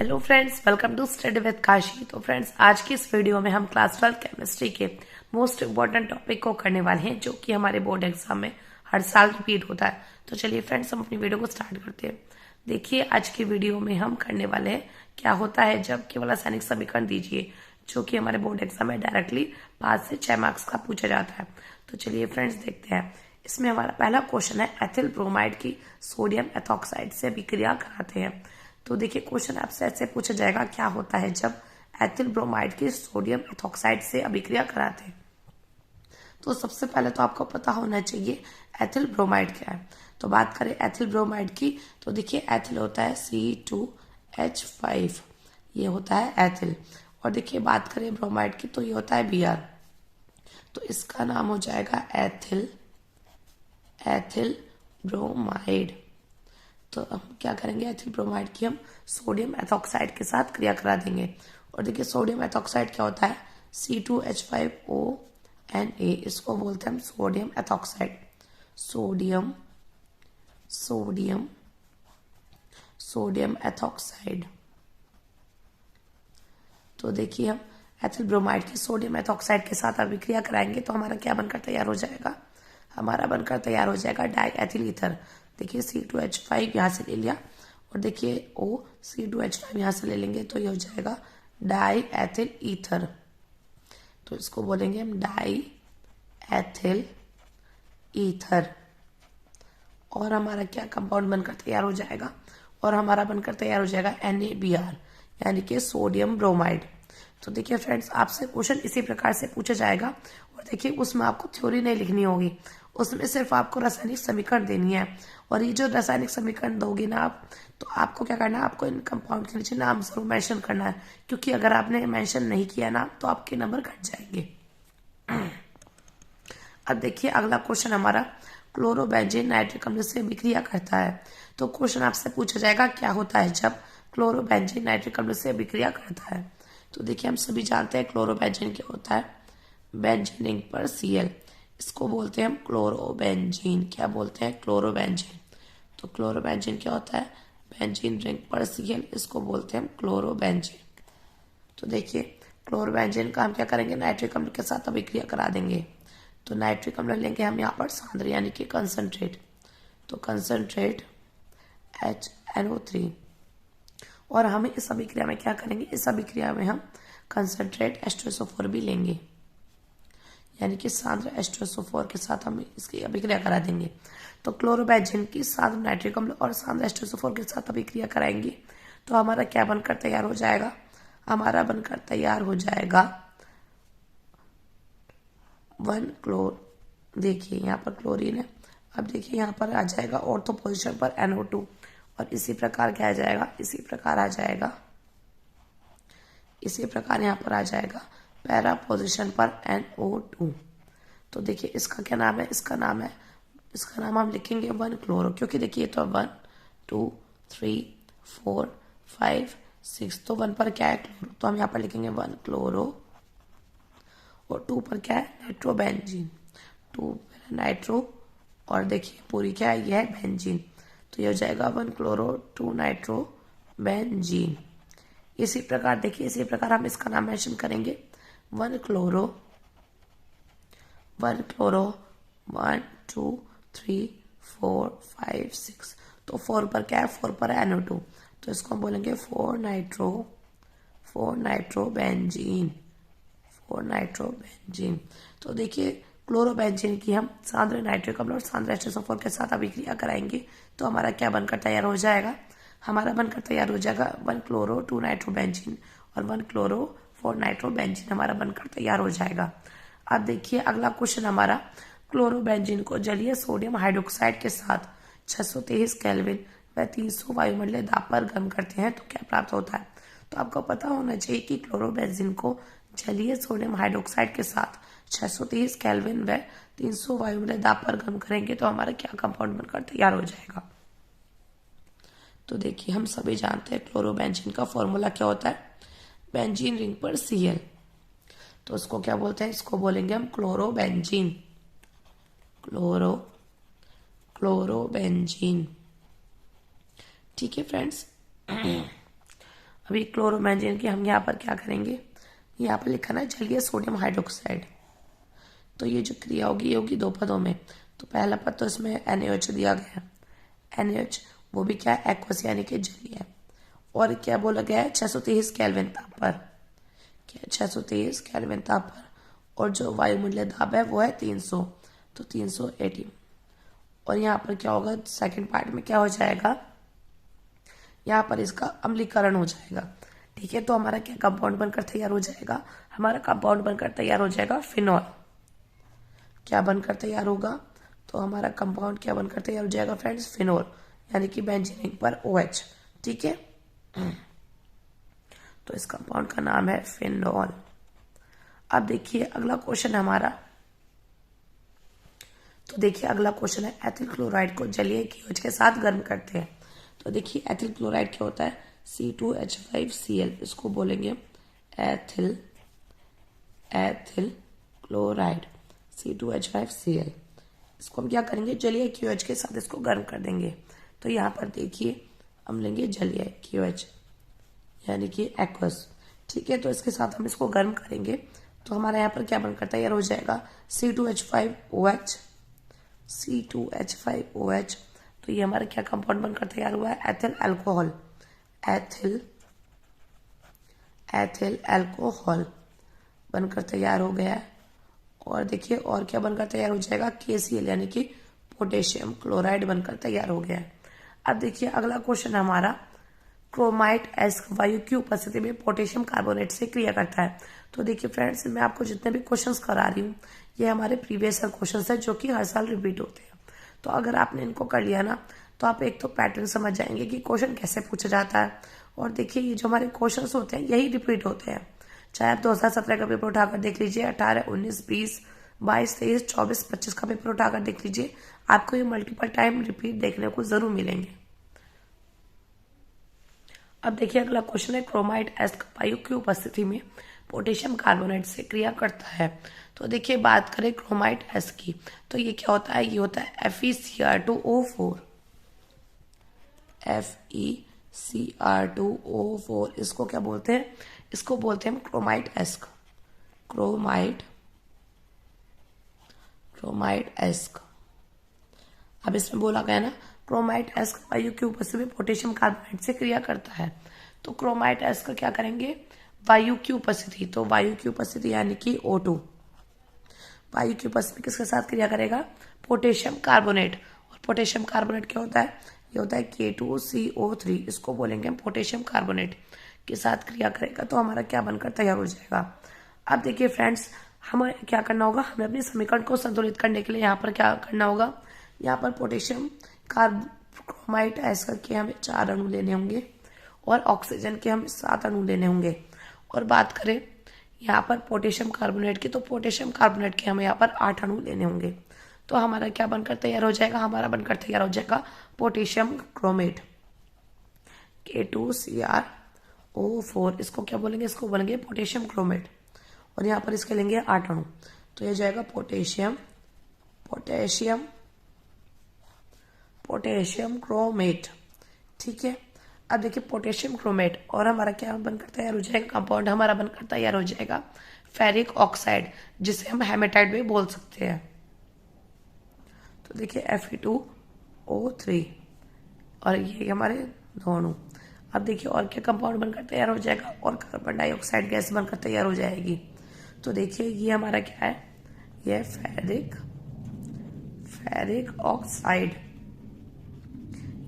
Hello friends, welcome to study with Kashi. तो friends, आज की इस वीडियो में हम क्लास 12 केमिस्ट्री के मोस्ट इम्पोर्टेंट टॉपिक को करने वाले हैं, जो कि हमारे बोर्ड एग्जाम में हर साल रिपीट होता है। तो चलिए फ्रेंड्स, हम अपनी वीडियो को स्टार्ट करते हैं। देखिए, आज की वीडियो में हम करने वाले हैं क्या होता है जब केवल रासायनिक समीकरण दीजिए, जो कि हमारे बोर्ड एग्जाम में डायरेक्टली 5 से 6 मार्क्स का पूछा जाता है। तो चलिए फ्रेंड्स, देखते हैं। इसमें हमारा पहला क्वेश्चन है, एथिल ब्रोमाइड की सोडियम एथॉक्साइड से अभिक्रिया कराते हैं। तो देखिए, क्वेश्चन आपसे ऐसे पूछा जाएगा, क्या होता है जब एथिल ब्रोमाइड की सोडियम एथॉक्साइड से अभिक्रिया कराते हैं। तो सबसे पहले तो आपको पता होना चाहिए एथिल ब्रोमाइड क्या है। तो बात करें एथिल ब्रोमाइड की, तो देखिए एथिल होता है C2H5, ये होता है एथिल। और देखिए बात करें ब्रोमाइड की, तो ये होता है Br। तो इसका नाम हो जाएगा एथिल ब्रोमाइड। तो हम क्या करेंगे, एथिल ब्रोमाइड की हम सोडियम एथॉक्साइड के साथ क्रिया करा देंगे। और देखिए सोडियम एथॉक्साइड क्या होता है, C2H5ONa, इसको बोलते हैं हम sodium ethoxide. Sodium sodium sodium ethoxide. तो देखिए हम एथिल ब्रोमाइड की सोडियम एथॉक्साइड के साथ अभिक्रिया कराएंगे, तो हमारा क्या बनकर तैयार हो जाएगा, हमारा बनकर तैयार हो जाएगा डाई एथिल ईथर। देखिए C2H5 यहाँ से ले लिया, और देखिए O C2H5 यहाँ से ले लेंगे, तो ये हो जाएगा डाई एथिल ईथर। तो इसको बोलेंगे हम डाई एथिल ईथर। और हमारा क्या कंपाउंड बनकर तैयार हो जाएगा, और हमारा बनकर तैयार हो जाएगा NaBr, यानी कि सोडियम ब्रोमाइड। तो देखिए फ्रेंड्स, आपसे क्वेश्चन इसी प्रकार से पूछा जाएगा, और देखिए उसमें आपको थ्योरी नहीं लिखनी होगी, उसमें सिर्फ आपको रासायनिक समीकरण देनी है। और ये जो रासायनिक समीकरण दोगे ना आप, तो आपको क्या करना है, आपको इन कंपाउंड के नीचे नाम जरूर मेंशन करना है, क्योंकि अगर आपने मेंशन नहीं किया ना, तो आपके नंबर घट जाएंगे। अब देखिए अगला क्वेश्चन हमारा, क्लोरोबेंजीन नाइट्रिक अम्ल से अभिक्रिया करता है। तो क्वेश्चन आपसे पूछा जाएगा, क्या होता है जब क्लोरोबेंजीन नाइट्रिक अम्ल से अभिक्रिया करता है। तो देखिए हम सभी जानते हैं क्लोरोबेंजीन क्या होता है, बेंजीन रिंग पर Cl, इसको बोलते हैं हम क्लोरोबेंजीन। क्या बोलते हैं, क्लोरोबेंजीन। तो क्लोरोबेंजीन क्या होता है, बेंजीन रिंग पर Cl, इसको बोलते हैं हम क्लोरोबेंजीन। तो देखिए क्लोरोबेंजीन का हम क्या करेंगे, नाइट्रिक अम्ल के साथ अभिक्रिया करा देंगे। तो नाइट्रिक अम्ल लेंगे हम यहाँ पर सांद्र, यानी कि कंसंट्रेट। तो कंसंट्रेट HNO3। और हमें इस अभिक्रिया में क्या करेंगे, इस अभिक्रिया में हम कंसंट्रेट H2SO4 भी लेंगे, यानी कि सांद्र H2SO4 के साथ हम इसकी अभिक्रिया करा देंगे। तो क्लोरोबेंजीन की सांद्र नाइट्रिक अम्ल और सांद्र H2SO4 के साथ अभिक्रिया कराएंगे, तो हमारा क्या बनकर तैयार हो जाएगा, हमारा बनकर तैयार हो जाएगा 1 क्लोर। देखिए यहाँ पर क्लोरीन है। अब देखिए यहाँ पर आ जाएगा ऑर्थो पोजिशन पर NO2, और इसी प्रकार क्या आ जाएगा, इसी प्रकार यहाँ पर आ जाएगा पैरा पोजिशन पर NO2। तो देखिए इसका क्या नाम है, इसका नाम हम लिखेंगे 1 क्लोरो, क्योंकि देखिए तो 1 2 3 4 5 6, तो 1 पर क्या है, क्लोरो, तो हम यहाँ पर लिखेंगे 1 क्लोरो। और 2 पर क्या है, नाइट्रोबेंजीन। 2 नाइट्रो, और देखिए पूरी क्या है, यह है बेंजीन। तो ये हो जाएगा 1 क्लोरो 2 नाइट्रोबेंजीन। इसी प्रकार देखिए, इसी प्रकार हम इसका नाम मेंशन करेंगे 1 क्लोरो 1 2 3 4 5 6। तो 4 पर क्या है, 4 पर है NO2, तो इसको हम बोलेंगे 4 नाइट्रोबेंजीन। तो देखिए क्लोरोबेंजीन की हम सांद्र नाइट्रिक अम्ल और सांद्र H2SO4 के साथ अभिक्रिया कराएंगे, तो हमारा क्या बनकर तैयार हो जाएगा, हमारा बनकर तैयार हो जाएगा 1 क्लोरो 2 नाइट्रोबेंजीन, और 1 क्लोरो 4 नाइट्रोबेंजीन हमारा बनकर तैयार हो जाएगा। अब देखिए अगला क्वेश्चन हमारा, क्लोरोबेंजीन को जलीय सोडियम हाइड्रोक्साइड के साथ 623 केल्विन व 300 वायुमंडलीय दाब पर गर्म करते हैं, तो क्या प्राप्त होता है। तो आपको पता होना चाहिए कि क्लोरोबेंजीन को जलीय सोडियम हाइड्रोक्साइड के साथ 623 केल्विन व 300 वायुमंडलीय दाब पर गर्म करेंगे, तो हमारा क्या कंपाउंड बनकर तैयार हो जाएगा। तो देखिए हम सभी जानते हैं क्लोरोबेंजीन का फॉर्मूला क्या होता है, बेंजीन रिंग पर Cl। तो उसको क्या बोलते हैं, इसको बोलेंगे हम क्लोरोबेंजीन। क्लोरोबेंजीन। ठीक है फ्रेंड्स। अभी क्लोरोबेंजीन की हम यहाँ पर क्या करेंगे, यहाँ पर लिखा ना जलीय सोडियम हाइड्रोक्साइड। तो ये जो क्रिया होगी ये होगी 2 पदों में। तो पहला पद तो इसमें NaOH दिया गया है, NaOH वो भी क्या है, एक्वस यानी कि जलीय। और क्या बोला गया है, 623 केल्विन ताप पर, क्या 623 केल्विन ताप पर। और जो वायुमंडलीय दाब है वो है 300, तो 380। और यहाँ पर क्या होगा, सेकंड पार्ट में क्या हो जाएगा, यहाँ पर इसका अम्लीकरण हो जाएगा। ठीक है, तो हमारा क्या कंपाउंड बनकर तैयार हो जाएगा, हमारा कंपाउंड बनकर तैयार हो जाएगा फिनॉल। क्या बनकर तैयार होगा, तो हमारा कंपाउंड क्या बनकर तैयार हो जाएगा फ्रेंड्स, फिनॉल, यानी कि बेंजीन पर OH। ठीक है, तो इस कंपाउंड का नाम है फिनॉल। अब देखिए अगला क्वेश्चन हमारा, तो देखिए अगला क्वेश्चन है एथिल क्लोराइड को जलीय KOH के साथ गर्म करते हैं। तो देखिए एथिल क्लोराइड क्या होता है, C2H5Cl, इसको बोलेंगे एथिल क्लोराइड C2H5Cl। इसको हम क्या करेंगे, जलीय KOH के साथ इसको गर्म कर देंगे। तो यहाँ पर देखिए हम लेंगे जलीय KOH यानी कि एक्वस। ठीक है, तो इसके साथ हम इसको गर्म करेंगे तो हमारा यहाँ पर क्या बनकर तैयार हो जाएगा, C2H5OH। तो ये हमारा क्या कंपाउंड बनकर तैयार हुआ है, एथिल अल्कोहल। एथिल अल्कोहल बनकर तैयार हो गया है। और देखिए और क्या बनकर तैयार हो जाएगा, KCl यानी कि पोटेशियम क्लोराइड बनकर तैयार हो गया है। अब देखिए अगला क्वेश्चन हमारा, क्रोमाइट एस्क वायु की उपस्थिति में पोटेशियम कार्बोनेट से क्रिया करता है। तो देखिए फ्रेंड्स, मैं आपको जितने भी क्वेश्चंस करा रही हूँ ये हमारे प्रीवियस ईयर क्वेश्चंस है जो कि हर साल रिपीट होते हैं। तो अगर आपने इनको कर लिया ना तो आप एक तो पैटर्न समझ जाएंगे कि क्वेश्चन कैसे पूछा जाता है। और देखिए ये जो हमारे क्वेश्चन होते हैं यही रिपीट होते हैं, चाहे आप 2017 का पेपर उठाकर देख लीजिए, 18, 19, 20, 22, 23, 24, 25 का पेपर उठाकर देख लीजिए, आपको ये मल्टीपल टाइम रिपीट देखने को जरूर मिलेंगे। अब देखिए अगला क्वेश्चन है, क्रोमाइट एस्क वायु की उपस्थिति में पोटेशियम कार्बोनेट से क्रिया करता है। तो देखिए बात करें क्रोमाइट एस्क की, तो ये क्या होता है, ये होता है FeCr2O4। FeCr2O4 इसको क्या बोलते हैं, इसको बोलते हैं क्रोमाइट एस्क। Chromite ask. अब इसमें बोला गया ना, क्रोमाइट एस्क वायु की उपस्थिति में पोटेशियम कार्बोनेट से क्रिया करता है। तो क्रोमाइट एस्क क्या करेंगे, वायु की उपस्थिति, तो वायु की उपस्थिति यानी कि O2, वायु की उपस्थिति किसके साथ क्रिया करेगा, पोटेशियम कार्बोनेट। और पोटेशियम कार्बोनेट क्या होता है, ये होता है K2CO3, इसको बोलेंगे हम पोटेशियम कार्बोनेट के साथ क्रिया करेगा तो हमारा क्या बनकर तैयार हो जाएगा। अब देखिए फ्रेंड्स, हमें क्या करना होगा, हमें अपने समीकरण को संतुलित करने के लिए यहाँ पर क्या करना होगा, यहाँ पर पोटेशियम क्रोमाइट एस्क के हमें 4 अणु लेने होंगे और ऑक्सीजन के हमें 7 अणु लेने होंगे। और बात करें यहाँ पर पोटेशियम कार्बोनेट की, तो पोटेशियम कार्बोनेट के हमें यहाँ पर 8 अणु लेने होंगे। तो हमारा क्या बनकर तैयार हो जाएगा, हमारा बनकर तैयार हो जाएगा पोटेशियम क्रोमेट K2Cr2O4, इसको क्या बोलेंगे, इसको बोलेंगे पोटेशियम क्रोमेट। और यहाँ पर इसके लेंगे 8 अणु, तो ये जाएगा पोटेशियम क्रोमेट। ठीक है, अब देखिए पोटेशियम क्रोमेट और हमारा क्या बनकर तैयार हो जाएगा, कंपाउंड हमारा बनकर तैयार हो जाएगा फेरिक ऑक्साइड, जिसे हम हेमेटाइट भी बोल सकते हैं। तो देखिए Fe2O3 और ये हमारे दोनों। अब देखिए और क्या कंपाउंड बनकर तैयार हो जाएगा, और कार्बन डाइऑक्साइड गैस बनकर तैयार हो जाएगी। तो देखिए ये हमारा क्या है, ये फेरिक ऑक्साइड,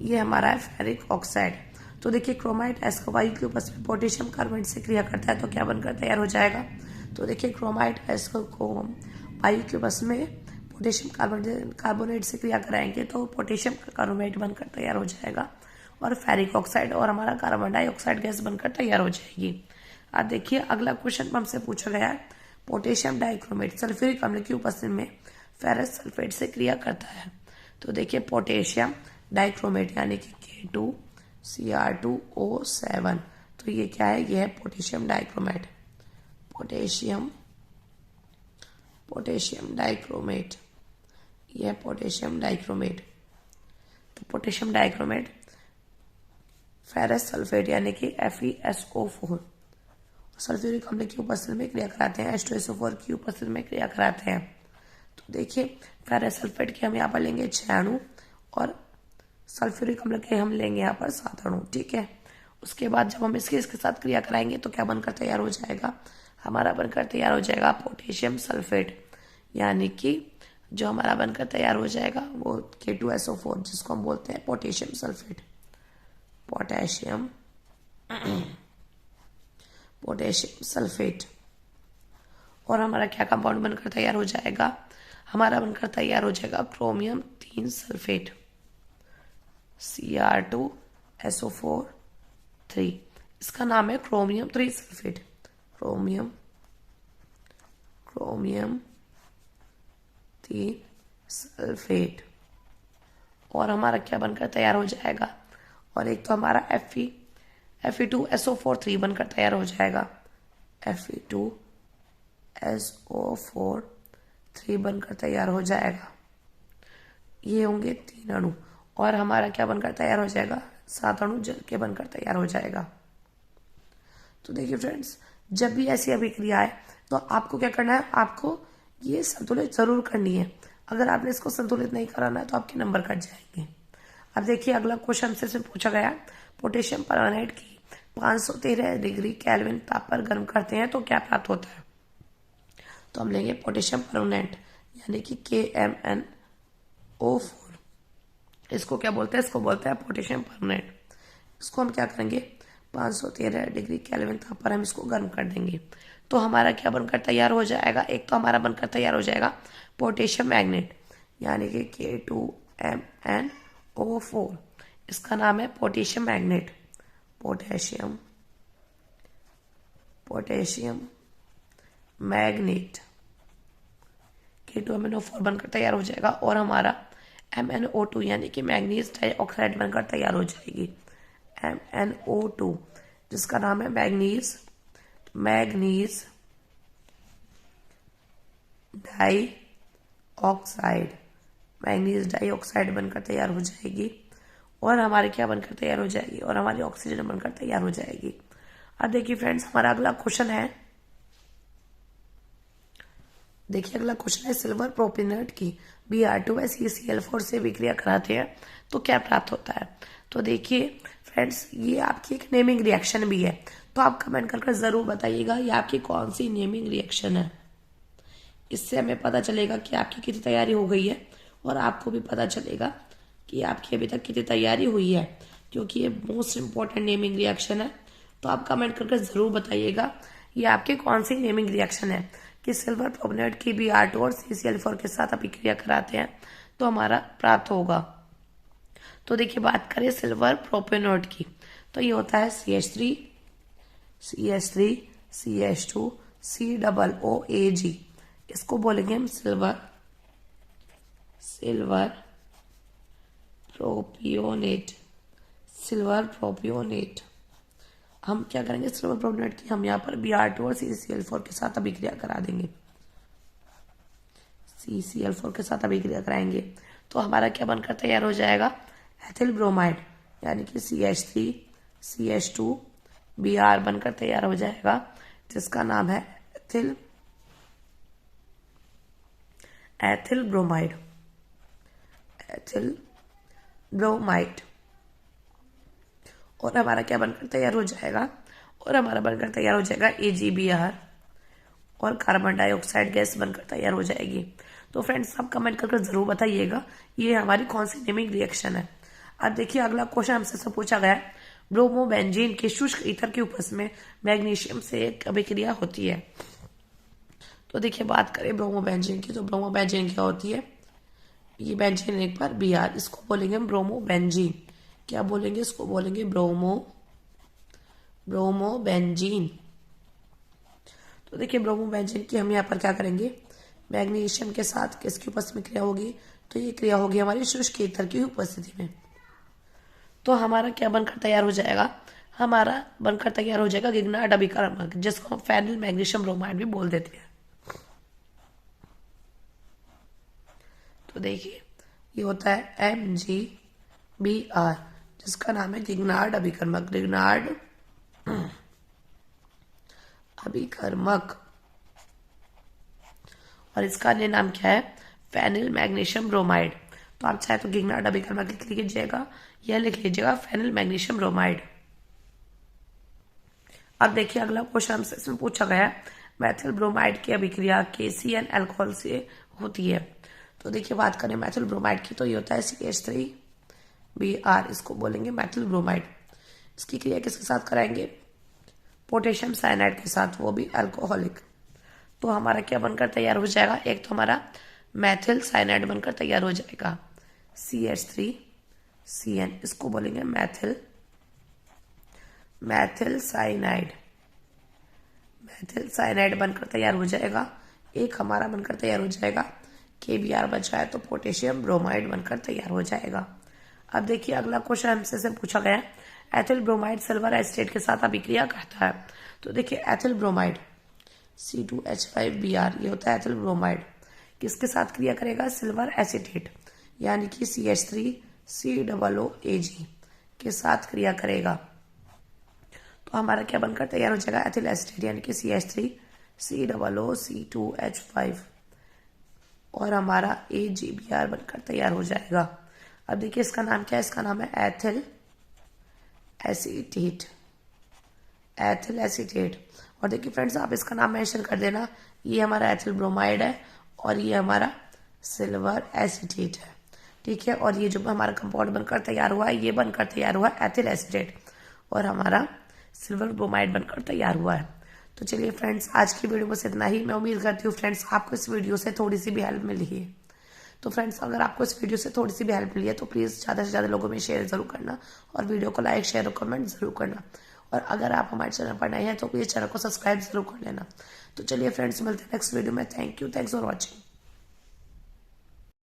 ये हमारा है फेरिक ऑक्साइड। तो देखिए क्रोमाइट एस्क वायु के उपस्थिति में पोटेशियम कार्बोनेट से क्रिया करता है तो क्या बनकर तैयार हो जाएगा। तो देखिए क्रोमाइट एस्क को हम वायु के उपस्थिति में पोटेशियम कार्बोनेट से क्रिया कराएंगे तो पोटेशियम कार्बोनेट बनकर तैयार हो जाएगा और फेरिक ऑक्साइड और हमारा कार्बन डाइऑक्साइड गैस बनकर तैयार हो जाएगी। अब देखिए अगला क्वेश्चन हमसे पूछा गया है, पोटेशियम डाइक्रोमेट सल्फ्यूरिक अम्ल की उपस्थिति में फेरस सल्फेट से क्रिया करता है। तो देखिए पोटेशियम डाइक्रोमेट यानी कि K2Cr2O7, तो ये क्या है, ये है पोटेशियम डाइक्रोमेट, पोटेशियम डाइक्रोमेट, ये है पोटेशियम डाइक्रोमेट। तो पोटेशियम डाइक्रोमेट फेरस सल्फेट यानी कि FeSO4 सल्फ्यूरिक अम्ल की उपस्थिति में क्रिया कराते हैं, H2SO4 की उपस्थिति में क्रिया कराते हैं। तो देखिए फेरस सल्फेट के हम यहाँ पर लेंगे 6 अणु और सल्फ्यूरिक अम्ल के हम लेंगे यहाँ पर 7 अणु, ठीक है। उसके बाद जब हम इसके साथ क्रिया कराएंगे तो क्या बनकर तैयार हो जाएगा, हमारा बनकर तैयार हो जाएगा पोटेशियम सल्फेट, यानी कि जो हमारा बनकर तैयार हो जाएगा वो K2SO4 जिसको हम बोलते हैं पोटेशियम सल्फेट, पोटेशियम सल्फेट। और हमारा क्या कंपाउंड बनकर तैयार हो जाएगा, हमारा बनकर तैयार हो जाएगा क्रोमियम 3 सल्फेट Cr2SO4 3, इसका नाम है क्रोमियम 3 सल्फेट, क्रोमियम 3 सल्फेट। और हमारा क्या बनकर तैयार हो जाएगा, और एक तो हमारा Fe2SO4 3 बनकर तैयार हो जाएगा, Fe2SO4 3 बनकर तैयार हो जाएगा। ये होंगे 3 अणु और हमारा क्या बनकर तैयार हो जाएगा, 7 अणु जल के बनकर तैयार हो जाएगा। तो देखिए फ्रेंड्स, जब भी ऐसी अभिक्रिया है तो आपको क्या करना है, आपको ये संतुलित जरूर करनी है। अगर आपने इसको संतुलित नहीं कराना है तो आपके नंबर कट जाएंगे। अब देखिए अगला क्वेश्चन हमसे पूछा गया, पोटेशियम परमानेंट की 513 डिग्री केल्विन ताप पर गर्म करते हैं तो क्या प्राप्त होता है। तो हम लेंगे पोटेशियम परमानेंट यानी कि KMnO4, इसको क्या बोलते हैं, इसको बोलते हैं पोटेशियम परमानेंट। इसको हम क्या करेंगे, 513 डिग्री केल्विन ताप पर हम इसको गर्म कर देंगे तो हमारा क्या बनकर तैयार हो जाएगा, एक तो हमारा बनकर तैयार हो जाएगा पोटेशियम मैग्नेट यानी कि K2MnO4, इसका नाम है potassium magnet, potassium magnet K2MnO4 बनकर तैयार हो जाएगा। और हमारा MnO2 यानी कि मैग्नीज डाइऑक्साइड बनकर तैयार हो जाएगी, MnO2 जिसका नाम है मैग्नीज डाइऑक्साइड बनकर तैयार हो जाएगी। और हमारे क्या बनकर तैयार हो जाएगी, और हमारी ऑक्सीजन बनकर तैयार हो जाएगी। अब देखिए फ्रेंड्स, हमारा अगला क्वेश्चन है, देखिए अगला क्वेश्चन है सिल्वर प्रोपेनेट की Br2SeCl4 से विक्रिया कराते हैं तो क्या प्राप्त होता है। तो देखिए फ्रेंड्स, ये आपकी एक नेमिंग रिएक्शन भी है, तो आप कमेंट करके जरूर बताइएगा ये आपकी कौन सी नेमिंग रिएक्शन है। इससे हमें पता चलेगा कि आपकी कितनी तैयारी हो गई है और आपको भी पता चलेगा कि आपकी अभी तक कितनी तैयारी हुई है, क्योंकि ये मोस्ट इंपॉर्टेंट नेमिंग रिएक्शन है। तो आप कमेंट करके जरूर बताइएगा ये आपकी कौन सी नेमिंग रिएक्शन है कि सिल्वर प्रोपेनेट की Br2 और CCl4 के साथ अभिक्रिया कराते हैं तो हमारा प्राप्त होगा। तो देखिए बात करें सिल्वर प्रोपेनेट की, तो ये होता है CH3 CH2 COOAG, इसको बोलेंगे हम सिल्वर प्रोपियोनेट। हम क्या करेंगे, सिल्वर प्रोपेनेट की हम यहाँ पर Br2 और CCl4 के साथ अभिक्रिया करा देंगे, CCl4 के साथ अभिक्रिया कराएंगे तो हमारा क्या बनकर तैयार हो जाएगा, एथिल ब्रोमाइड यानी कि CH3 CH2 Br बनकर तैयार हो जाएगा, जिसका नाम है एथिल ब्रोमाइड और हमारा क्या बनकर तैयार हो जाएगा, और हमारा बनकर तैयार हो जाएगा AgBr और कार्बन डाइऑक्साइड गैस बनकर तैयार हो जाएगी। तो फ्रेंड्स आप कमेंट करके जरूर बताइएगा ये हमारी कौन सी नेमिंग रिएक्शन है। अब देखिए अगला क्वेश्चन हमसे पूछा गया है, ब्रोमोबेंजीन के शुष्क ईथर के उपस्थिति में मैग्नीशियम से एक अभिक्रिया होती है। तो देखिए बात करें ब्रोमोबेंजीन की, तो ब्रोमोबेंजीन क्या होती है, ये बेंजीन एक बार Br, इसको बोलेंगे हम ब्रोमोबेंजीन। क्या बोलेंगे, इसको बोलेंगे ब्रोमोबेंजीन। तो देखिए ब्रोमोबेंजीन की हम यहाँ पर क्या करेंगे, मैग्नीशियम के साथ किसकी उपस्थिति में क्रिया होगी, तो ये क्रिया होगी हमारी शुष्क ईथर की उपस्थिति में। तो हमारा क्या बनकर तैयार हो जाएगा, हमारा बनकर तैयार हो जाएगा गिग्नार्ड अभिकर्मक, जिसको हम फेनिल मैग्नीशियम ब्रोमाइड भी बोल देते हैं। तो देखिए ये होता है MgBr, जिसका नाम है गिगनार्ड अभिकर्मक। गिगनार्ड अभिकर्मक, और इसका अन्य नाम क्या है? Phenyl magnesium bromide. तो आप चाहे तो गिगनार्ड अभिकर्मक लिख लीजिएगा या लिख लीजिएगा फेनिल मैग्नीशियम ब्रोमाइड। अब देखिए अगला क्वेश्चन हमसे इसमें पूछा गया है, मैथिल ब्रोमाइड की अभिक्रिया KCN अल्कोहल से होती है। तो देखिए बात करें मैथिल ब्रोमाइड की, तो ये होता है CH3Br, इसको बोलेंगे मैथिल ब्रोमाइड। इसकी क्रिया किसके साथ कराएंगे? पोटेशियम साइनाइड के साथ, वो भी अल्कोहलिक। तो हमारा क्या बनकर तैयार हो जाएगा? एक तो हमारा मैथिल साइनाइड बनकर तैयार हो जाएगा, CH3CN, इसको बोलेंगे मैथिल साइनाइड। मैथिल साइनाइड बनकर तैयार हो जाएगा। एक हमारा बनकर तैयार हो जाएगा KBr बचा है, तो पोटेशियम ब्रोमाइड बनकर तैयार हो जाएगा। अब देखिए अगला क्वेश्चन हमसे से पूछा गया है, एथिल ब्रोमाइड सिल्वर एसिटेट के साथ अभिक्रिया करता है। तो देखिए एथिल ब्रोमाइड C2H5Br, ये होता है एथिल ब्रोमाइड, किसके साथ क्रिया करेगा? सिल्वर एसिटेट यानी कि CH3COOAg के साथ क्रिया करेगा। तो हमारा क्या बनकर तैयार हो जाएगा? एथिल एसिटेट यानी कि CH3COOC2H5, और हमारा AgBr बनकर तैयार हो जाएगा। अब देखिए इसका नाम क्या है? इसका नाम है एथिल एसीटेट। Ethyl acetate. और देखिए फ्रेंड्स आप इसका नाम मेंशन कर देना, ये हमारा एथिल ब्रोमाइड है और ये हमारा सिल्वर एसीटेट है, ठीक है। और ये जो हमारा कंपाउंड बनकर तैयार हुआ है, ये बनकर तैयार हुआ है एथिल एसीटेट, और हमारा सिल्वर ब्रोमाइड बनकर तैयार हुआ है। तो चलिए फ्रेंड्स आज की वीडियो बस इतना ही। मैं उम्मीद करती हूँ फ्रेंड्स आपको इस वीडियो से थोड़ी सी भी हेल्प मिली है। तो फ्रेंड्स अगर आपको इस वीडियो से थोड़ी सी भी हेल्प मिली है तो प्लीज़ ज़्यादा से ज़्यादा लोगों में शेयर जरूर करना, और वीडियो को लाइक शेयर और कमेंट जरूर करना। और अगर आप हमारे चैनल पर नए हैं तो प्लीज़ चैनल को सब्सक्राइब जरूर कर लेना। तो चलिए फ्रेंड्स मिलते हैं नेक्स्ट वीडियो में। Thank you, thanks for watching.